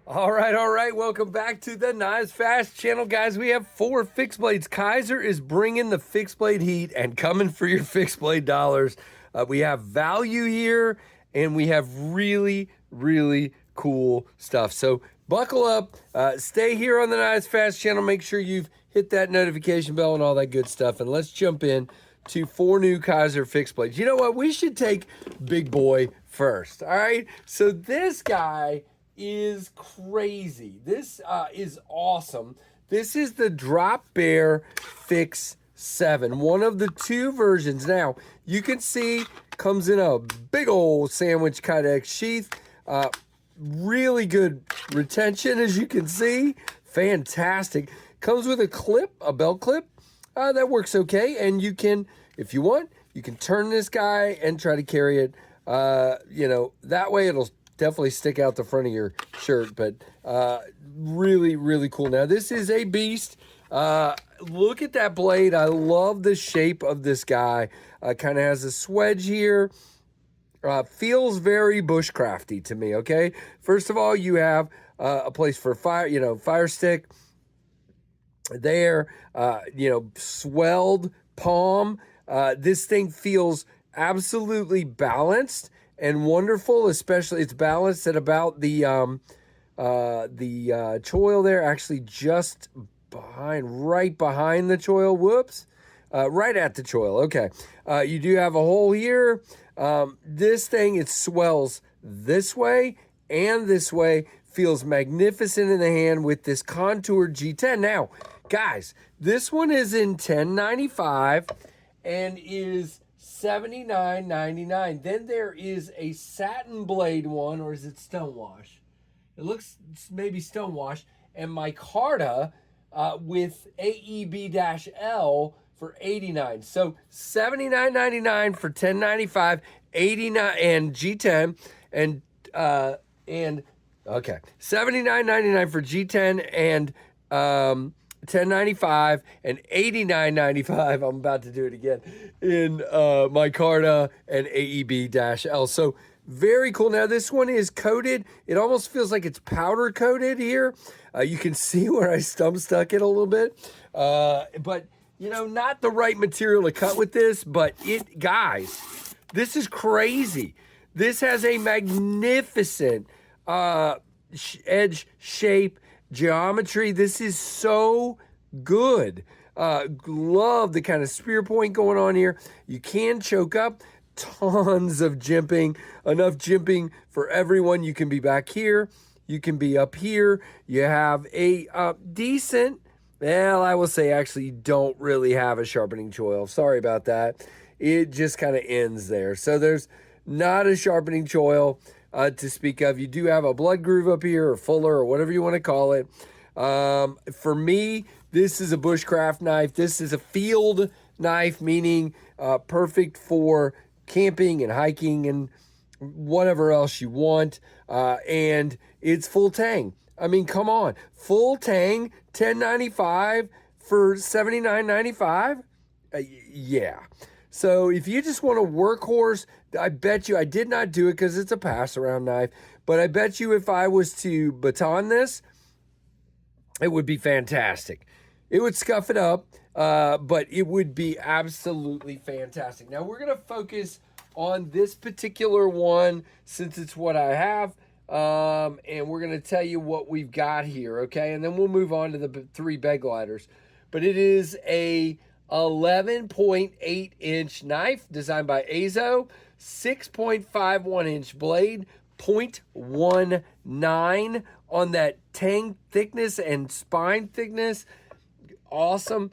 All right. Welcome back to the Knives Fast channel, guys. We have 4 fixed blades. Kizer is bringing the fixed blade heat and coming for your fixed blade dollars. We have value here, and we have really, really cool stuff. So buckle up, stay here on the Knives Fast channel. Make sure you've hit that notification bell and all that good stuff. And let's jump in to 4 new Kizer fixed blades. You know what? We should take Big Boy first. All right. So this guy is crazy. This is awesome. This is the Drop Bear Fix 7, one of the 2 versions. Now, you can see comes in a big old sandwich kydex sheath. Really good retention, as you can see. Fantastic. Comes with a clip, a belt clip. That works okay. And you can, if you want, you can turn this guy and try to carry it. That way it'll definitely stick out the front of your shirt, but really, really cool. Now, this is a beast. Look at that blade. I love the shape of this guy. Kind of has a swedge here. Feels very bushcrafty to me, okay? First of all, you have a place for fire stick there, swelled palm. This thing feels absolutely balanced and wonderful, especially it's balanced at about the choil there, actually just right behind the choil. Whoops. Right at the choil. Okay. You do have a hole here. This thing, it swells this way and this way, feels magnificent in the hand with this contoured G10. Now, guys, this one is in 1095 and is $79.99. Then there is a satin blade one, or is it stonewash? It looks maybe stonewash. And micarta with AEB-L for $89. So $79.99 for $10.95, $89 and G10 and okay, $79.99 for G10 and $10.95 and $89.95. I'm about to do it again in micarta and AEB-L. So very cool. Now this one is coated. It almost feels like it's powder coated here. You can see where I stump stuck it a little bit, but not the right material to cut with this. But guys, this is crazy. This has a magnificent edge shape. Geometry. This is so good. Love the kind of spear point going on here. You can choke up. Tons of jimping. Enough jimping for everyone. You can be back here. You can be up here. You have a decent, I will say actually you don't really have a sharpening choil. Sorry about that. It just kind of ends there. So there's not a sharpening choil to speak of. You do have a blood groove up here, or fuller, or whatever you want to call it. For me, this is a bushcraft knife. This is a field knife, meaning perfect for camping and hiking and whatever else you want. And it's full tang. I mean, come on. Full tang, $10.95 for $79.95? Yeah. So if you just want a workhorse, I bet you, I did not do it because it's a pass-around knife, but I bet you if I was to baton this, it would be fantastic. It would scuff it up, but it would be absolutely fantastic. Now, we're going to focus on this particular one since it's what I have, and we're going to tell you what we've got here, okay? And then we'll move on to the 3 Begliders. But it is a 11.8 inch knife designed by Azo, 6.51 inch blade, 0.19 on that tang thickness and spine thickness. Awesome.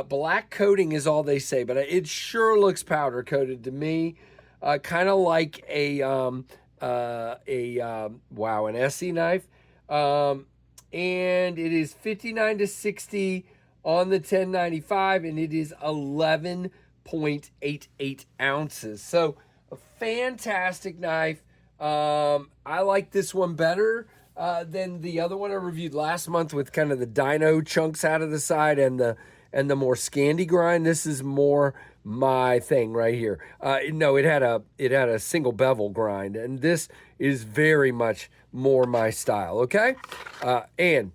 Black coating is all they say, but it sure looks powder coated to me. Kind of like an SE knife. And it is 59 to 60 on the 1095, and it is 11.88 ounces. So a fantastic knife. I like this one better than the other one I reviewed last month with kind of the dino chunks out of the side and the more Scandi grind. This is more my thing right here. No, it had a single bevel grind, and this is very much more my style. Okay, and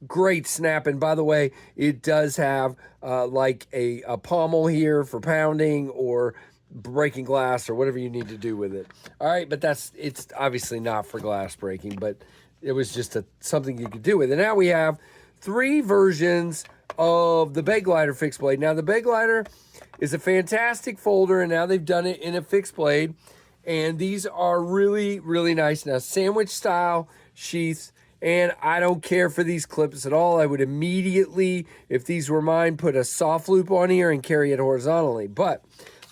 great snap. And by the way, it does have like a pommel here for pounding or breaking glass or whatever you need to do with it. All right, but it's obviously not for glass breaking, but it was just something you could do with it. Now we have 3 versions of the Beglider fixed blade. Now the Beglider is a fantastic folder, and now they've done it in a fixed blade, and these are really, really nice. Now sandwich style sheaths, and I don't care for these clips at all. I would immediately, if these were mine, put a soft loop on here and carry it horizontally. But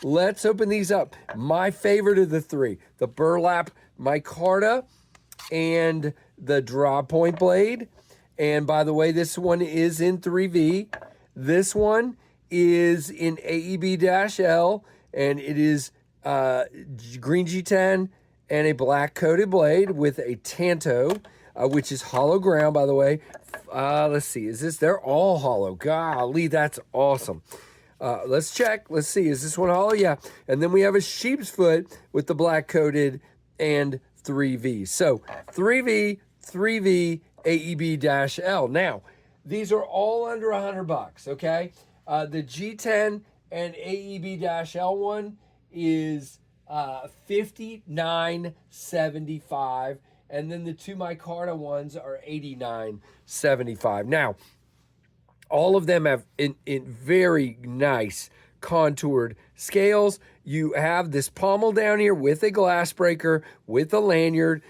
let's open these up. My favorite of the 3, the burlap micarta and the draw point blade. And by the way, this one is in 3V. This one is in AEB-L, and it is green G10 and a black coated blade with a Tanto, which is hollow ground, by the way. Let's see, they're all hollow. Golly, that's awesome. Let's check. Let's see, is this one hollow? Yeah. And then we have a sheep's foot with the black coated and 3V. So 3V, AEB-L. Now, these are all under $100, okay? The G10 and AEB-L one is $59.75, and then the 2 micarta ones are $89.75. Now, all of them have in very nice contoured scales. You have this pommel down here with a glass breaker, with a lanyard.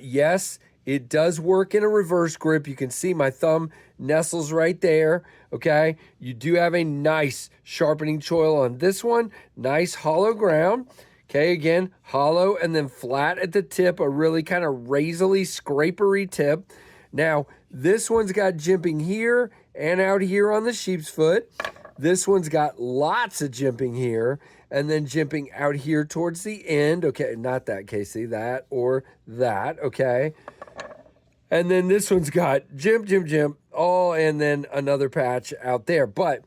Yes, it does work in a reverse grip. You can see my thumb nestles right there, okay? You do have a nice sharpening choil on this one. Nice hollow ground. Okay, again, hollow and then flat at the tip, a really kind of razorly, scrapery tip. Now, this one's got jimping here and out here on the sheep's foot. This one's got lots of jimping here and then jimping out here towards the end. Okay, not that, Casey, that or that, okay? And then this one's got jimp, oh, and then another patch out there. But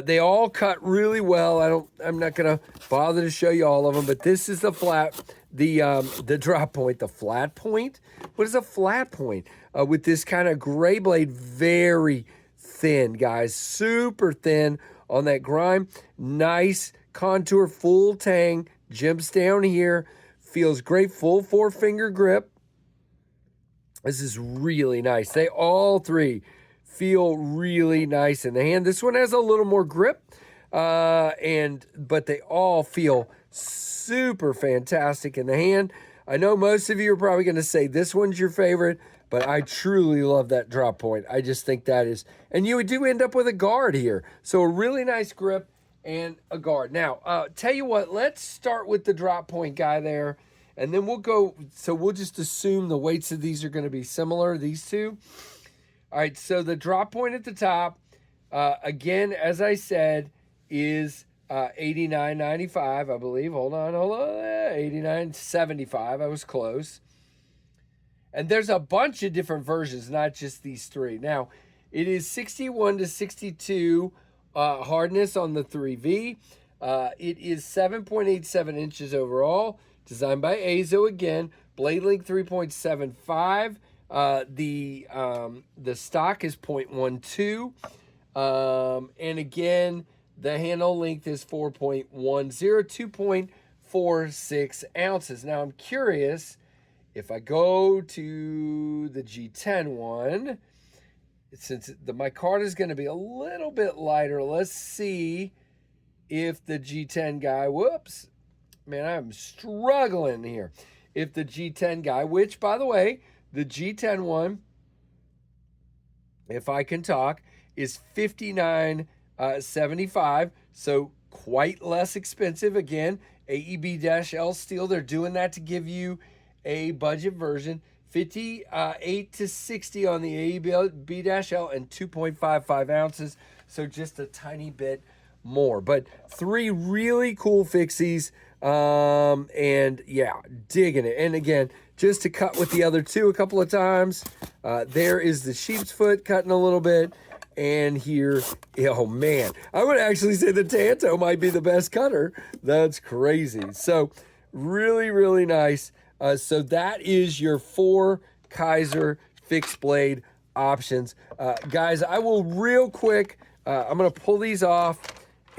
they all cut really well. I'm not gonna bother to show you all of them, but this is the the drop point, the flat point. What is a flat point? With this kind of gray blade, very thin, guys, super thin on that grime. Nice contour, full tang, jimps down here, feels great, full 4-finger grip. This is really nice. They all 3 feel really nice in the hand. This one has a little more grip, but they all feel super fantastic in the hand. I know most of you are probably going to say this one's your favorite, but I truly love that drop point. I just think that is, and you do end up with a guard here. So a really nice grip and a guard. Now, tell you what, let's start with the drop point guy there. And then we'll go, so we'll just assume the weights of these are going to be similar, these 2. All right, so the drop point at the top, again, as I said, is $89.95, I believe. Hold on, $89.75. I was close. And there's a bunch of different versions, not just these 3. Now, it is 61 to 62 hardness on the 3V. It is 7.87 inches overall. Designed by Azo again, blade length 3.75. The stock is 0.12. And again, the handle length is 4.10, 2.46 ounces. Now I'm curious, if I go to the G10 one, since the micarta is going to be a little bit lighter, let's see if the G10 guy, whoops, man, I'm struggling here. If the G10 guy, which, by the way, the G10 one, if I can talk, is $59.75, so quite less expensive. Again, AEB-L steel. They're doing that to give you a budget version. 58 to 60 on the AEB-L and 2.55 ounces, so just a tiny bit more. But 3 really cool fixies. And yeah, digging it. And again, just to cut with the other 2 a couple of times, there is the sheep's foot cutting a little bit, And here, oh man, I would actually say the Tanto might be the best cutter. That's crazy. So really, really nice. So that is your 4 Kizer fixed blade options. Guys, I will real quick, I'm going to pull these off,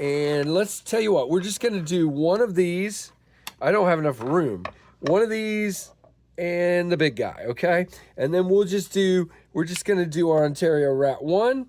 and let's tell you what, we're just going to do one of these. I don't have enough room. One of these and the big guy, okay? And then we're just going to do our Ontario Rat 1,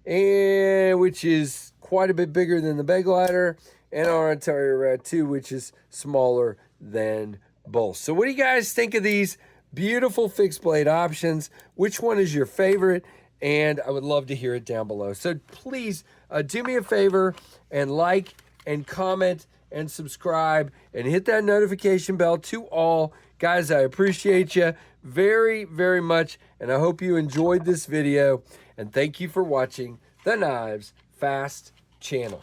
and which is quite a bit bigger than the Beglider, and our Ontario Rat 2, which is smaller than both. So what do you guys think of these beautiful fixed blade options? Which one is your favorite? And I would love to hear it down below. So please do me a favor and like and comment and subscribe and hit that notification bell to all. Guys, I appreciate you very, very much, and I hope you enjoyed this video. And thank you for watching the Knives Fast channel.